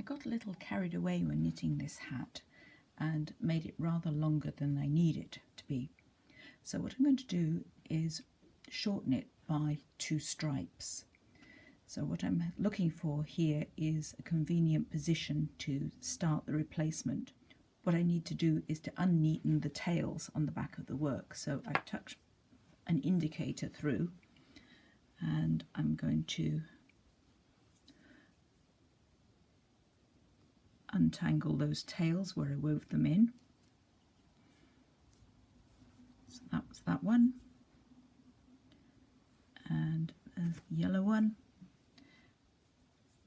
got a little carried away when knitting this hat and made it rather longer than I need it to be. So what I'm going to do is shorten it by 2 stripes. So what I'm looking for here is a convenient position to start the replacement. What I need to do is to unneaten the tails on the back of the work. So I've tucked an indicator through and I'm going to untangle those tails where I wove them in. So that was that one, and there's the yellow one.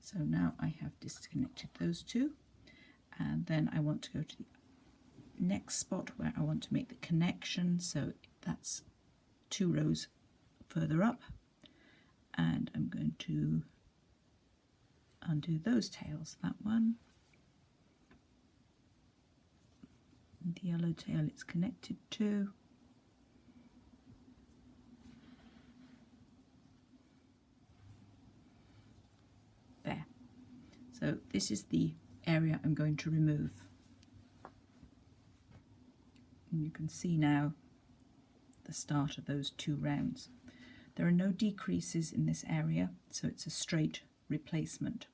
So now I have disconnected those two, and then I want to go to the next spot where I want to make the connection. So that's 2 rows further up, and I'm going to undo those tails, that one. The yellow tail it's connected to. There. So this is the area I'm going to remove. And you can see now the start of those 2 rounds. There are no decreases in this area, so it's a straight replacement.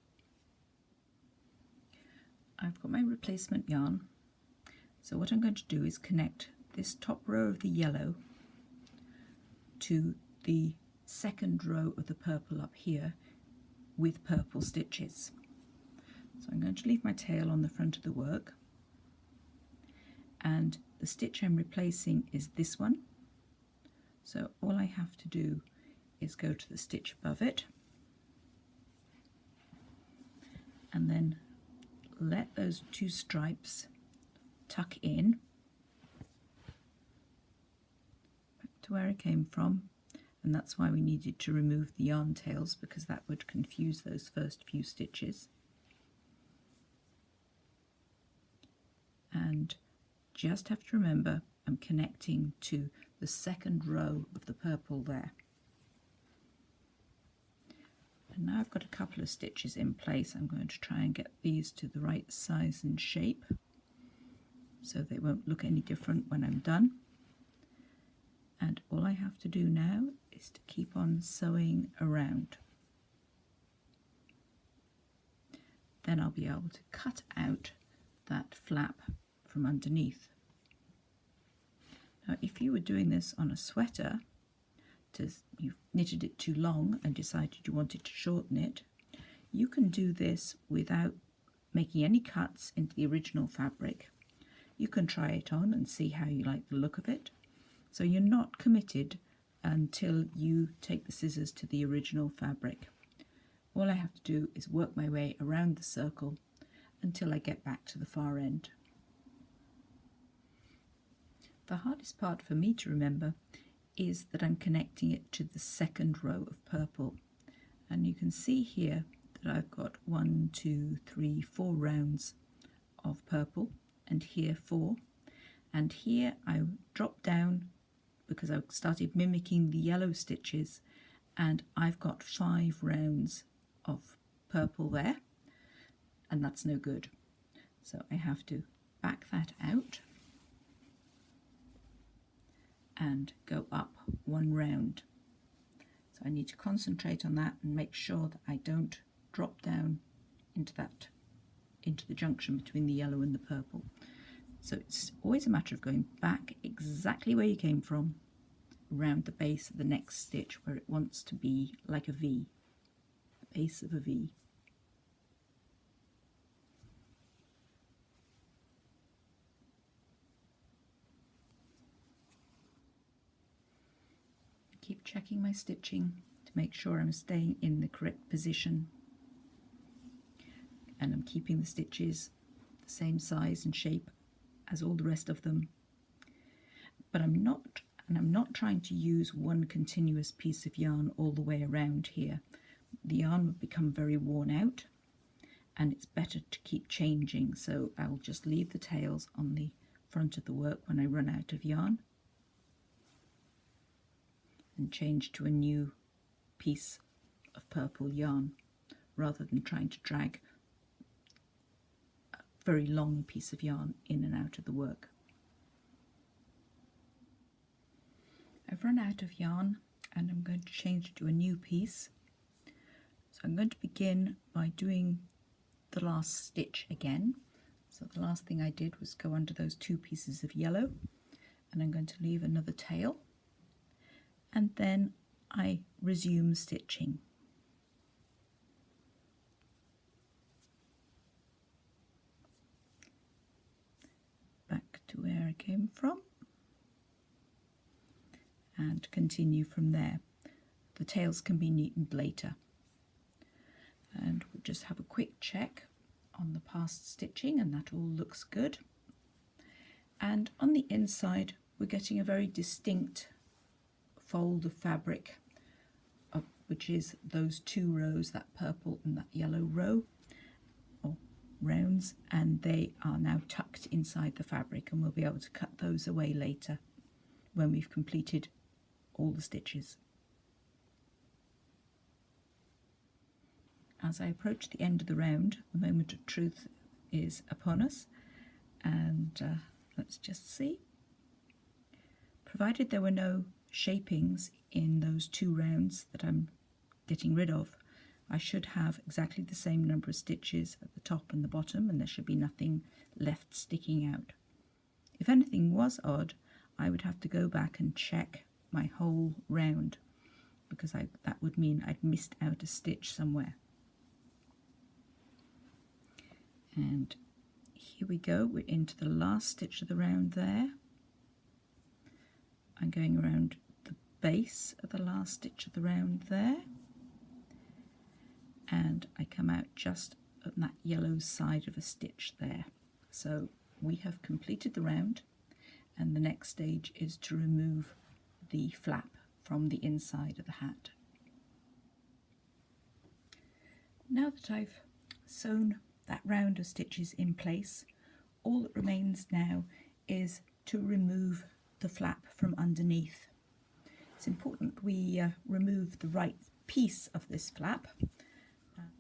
I've got my replacement yarn. So what I'm going to do is connect this top row of the yellow to the second row of the purple up here with purple stitches. So I'm going to leave my tail on the front of the work, and the stitch I'm replacing is this one. So all I have to do is go to the stitch above it and then let those 2 stripes tuck in back to where I came from, and that's why we needed to remove the yarn tails, because that would confuse those first few stitches. And just have to remember I'm connecting to the second row of the purple there. And now I've got a couple of stitches in place. I'm going to try and get these to the right size and shape, so they won't look any different when I'm done. And all I have to do now is to keep on sewing around. Then I'll be able to cut out that flap from underneath. Now if you were doing this on a sweater, you've knitted it too long and decided you wanted to shorten it, you can do this without making any cuts into the original fabric. You can try it on and see how you like the look of it. So you're not committed until you take the scissors to the original fabric. All I have to do is work my way around the circle until I get back to the far end. The hardest part for me to remember is that I'm connecting it to the second row of purple. And you can see here that I've got 1, 2, 3, 4 rounds of purple, and here 4, and here I dropped down because I started mimicking the yellow stitches, and I've got 5 rounds of purple there, and that's no good. So I have to back that out and go up 1 round. So I need to concentrate on that and make sure that I don't drop down into the junction between the yellow and the purple. So it's always a matter of going back exactly where you came from, around the base of the next stitch where it wants to be like a V, the base of a V. Keep checking my stitching to make sure I'm staying in the correct position, and I'm keeping the stitches the same size and shape as all the rest of them. But I'm not trying to use one continuous piece of yarn all the way around here. The yarn would become very worn out, and it's better to keep changing, so I'll just leave the tails on the front of the work when I run out of yarn and change to a new piece of purple yarn, rather than trying to drag very long piece of yarn in and out of the work. I've run out of yarn and I'm going to change it to a new piece. So I'm going to begin by doing the last stitch again. So the last thing I did was go under those 2 pieces of yellow, and I'm going to leave another tail, and then I resume stitching. Back to where I came from and continue from there. The tails can be neatened later. And we'll just have a quick check on the past stitching, and that all looks good. And on the inside we're getting a very distinct fold of fabric, which is those 2 rows, that purple and that yellow row or rounds, and they are now tucked inside the fabric, and we'll be able to cut those away later when we've completed all the stitches. As I approach the end of the round, the moment of truth is upon us, and let's just see. Provided there were no shapings in those 2 rounds that I'm getting rid of, I should have exactly the same number of stitches at the top and the bottom, and there should be nothing left sticking out. If anything was odd, I would have to go back and check my whole round, because that would mean I'd missed out a stitch somewhere. And here we go, we're into the last stitch of the round there. I'm going around the base of the last stitch of the round there, and I come out just on that yellow side of a stitch there. So we have completed the round, and the next stage is to remove the flap from the inside of the hat. Now that I've sewn that round of stitches in place, all that remains now is to remove the flap from underneath. It's important we remove the right piece of this flap.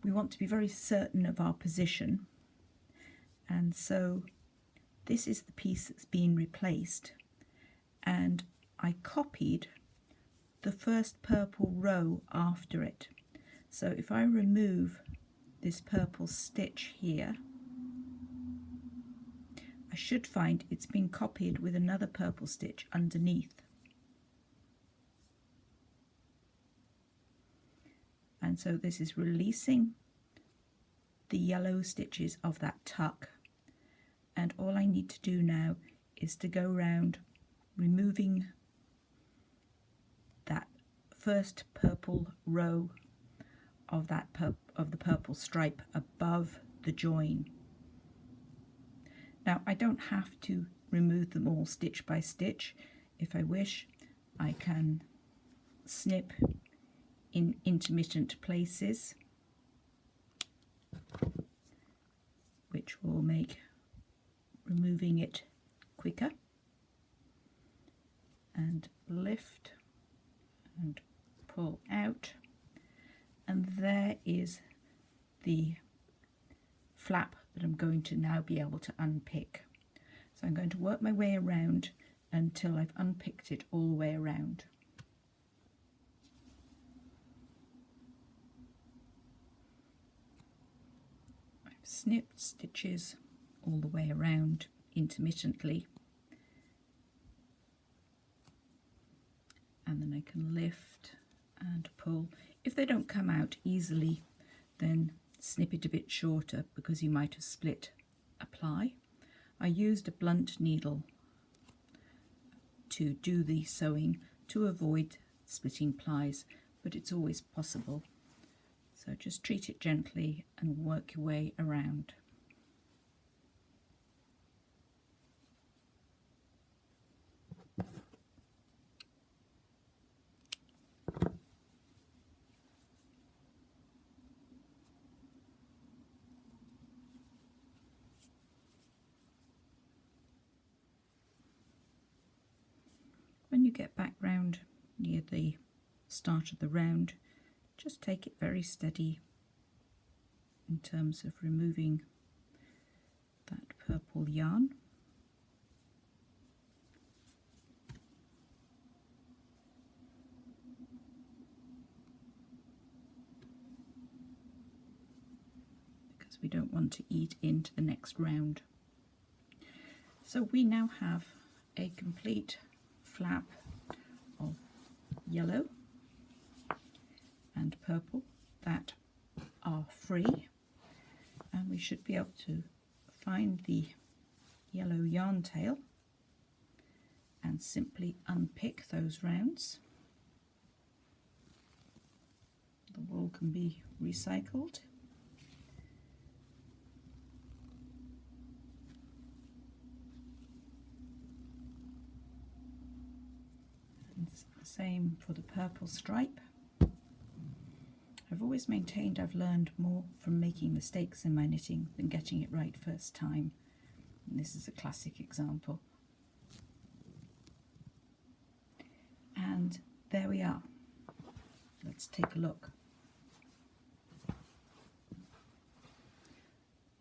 We want to be very certain of our position, and so this is the piece that's been replaced, and I copied the first purple row after it. So if I remove this purple stitch here, I should find it's been copied with another purple stitch underneath. And so this is releasing the yellow stitches of that tuck, and all I need to do now is to go round removing that first purple row of that of the purple stripe above the join. Now I don't have to remove them all stitch by stitch. If I wish, I can snip in intermittent places, which will make removing it quicker, and lift and pull out, and there is the flap that I'm going to now be able to unpick. So I'm going to work my way around until I've unpicked it all the way around. I've snipped stitches all the way around intermittently, and then I can lift and pull. If they don't come out easily, then snip it a bit shorter, because you might have split a ply. I used a blunt needle to do the sewing to avoid splitting plies, but it's always possible. So just treat it gently and work your way around. When you get back round near the start of the round, just take it very steady in terms of removing that purple yarn. Because we don't want to eat into the next round. So we now have a complete flap of yellow and purple that are free, and we should be able to find the yellow yarn tail and simply unpick those rounds. The wool can be recycled. And the same for the purple stripe. I've always maintained I've learned more from making mistakes in my knitting than getting it right first time. And this is a classic example. And there we are. Let's take a look.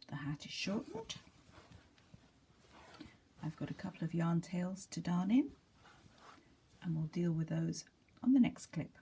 The hat is shortened. I've got a couple of yarn tails to darn in, and we'll deal with those on the next clip.